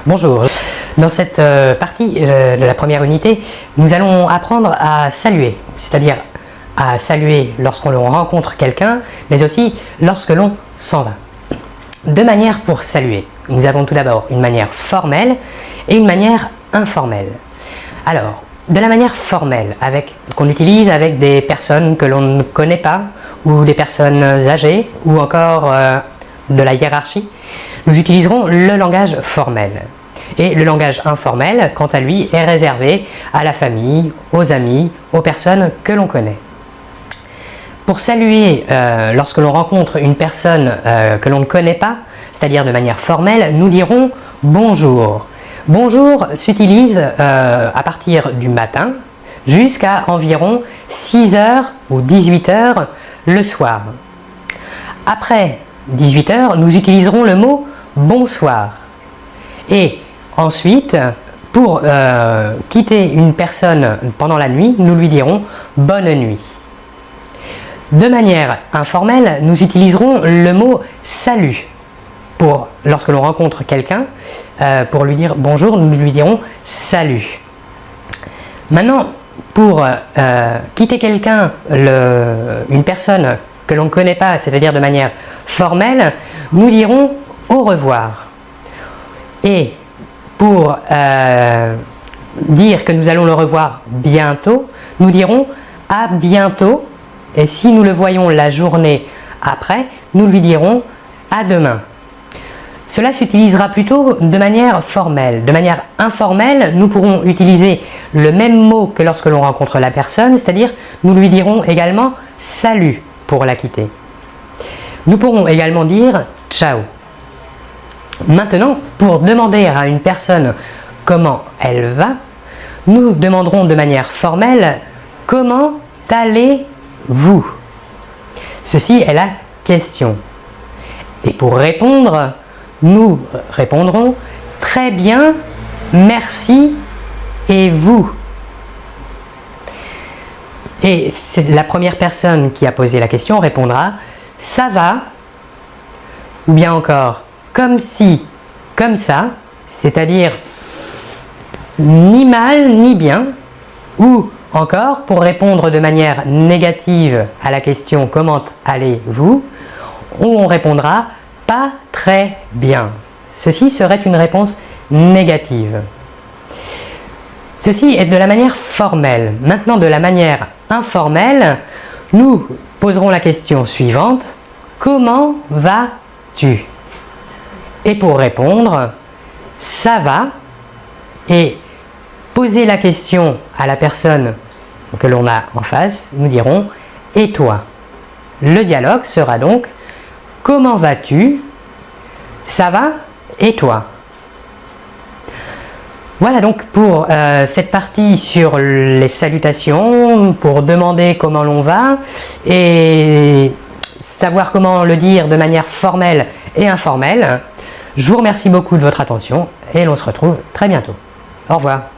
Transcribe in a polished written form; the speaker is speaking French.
Bonjour. Dans cette partie de la première unité, nous allons apprendre à saluer, c'est-à-dire à saluer lorsqu'on rencontre quelqu'un, mais aussi lorsque l'on s'en va. Deux manières pour saluer. Nous avons tout d'abord une manière formelle et une manière informelle. Alors, de la manière formelle, qu'on utilise avec des personnes que l'on ne connaît pas, ou des personnes âgées, ou encore de la hiérarchie, nous utiliserons le langage formel. Et le langage informel, quant à lui, est réservé à la famille, aux amis, aux personnes que l'on connaît. Pour saluer, lorsque l'on rencontre une personne que l'on ne connaît pas, c'est-à-dire de manière formelle, nous dirons bonjour. Bonjour s'utilise à partir du matin jusqu'à environ 6h ou 18h le soir. Après 18h, nous utiliserons le mot bonsoir. Et ensuite, pour quitter une personne pendant la nuit, nous lui dirons bonne nuit. De manière informelle, nous utiliserons le mot salut. Lorsque l'on rencontre quelqu'un, pour lui dire bonjour, nous lui dirons salut. Maintenant, pour quitter quelqu'un, une personne que l'on ne connaît pas, c'est-à-dire de manière formelle, nous dirons au revoir. Et pour dire que nous allons le revoir bientôt, nous dirons à bientôt. Et si nous le voyons la journée après, nous lui dirons à demain. Cela s'utilisera plutôt de manière formelle. De manière informelle, nous pourrons utiliser le même mot que lorsque l'on rencontre la personne, c'est-à-dire nous lui dirons également salut pour la quitter. Nous pourrons également dire ciao. Maintenant, pour demander à une personne comment elle va, nous demanderons de manière formelle comment allez-vous. Ceci est la question. Et pour répondre, nous répondrons très bien, merci et vous. Et la première personne qui a posé la question répondra ça va, ou bien encore comme si, comme ça, c'est-à-dire ni mal ni bien, ou encore pour répondre de manière négative à la question comment allez-vous, on répondra pas très bien. Ceci serait une réponse négative. Ceci est de la manière formelle. Maintenant, de la manière informelle, nous poserons la question suivante. Comment vas-tu? Et pour répondre, ça va. Et poser la question à la personne que l'on a en face, nous dirons et toi? Le dialogue sera donc comment vas-tu? Ça va? Et toi? Voilà donc pour cette partie sur les salutations, pour demander comment l'on va et savoir comment le dire de manière formelle et informelle. Je vous remercie beaucoup de votre attention et l'on se retrouve très bientôt. Au revoir.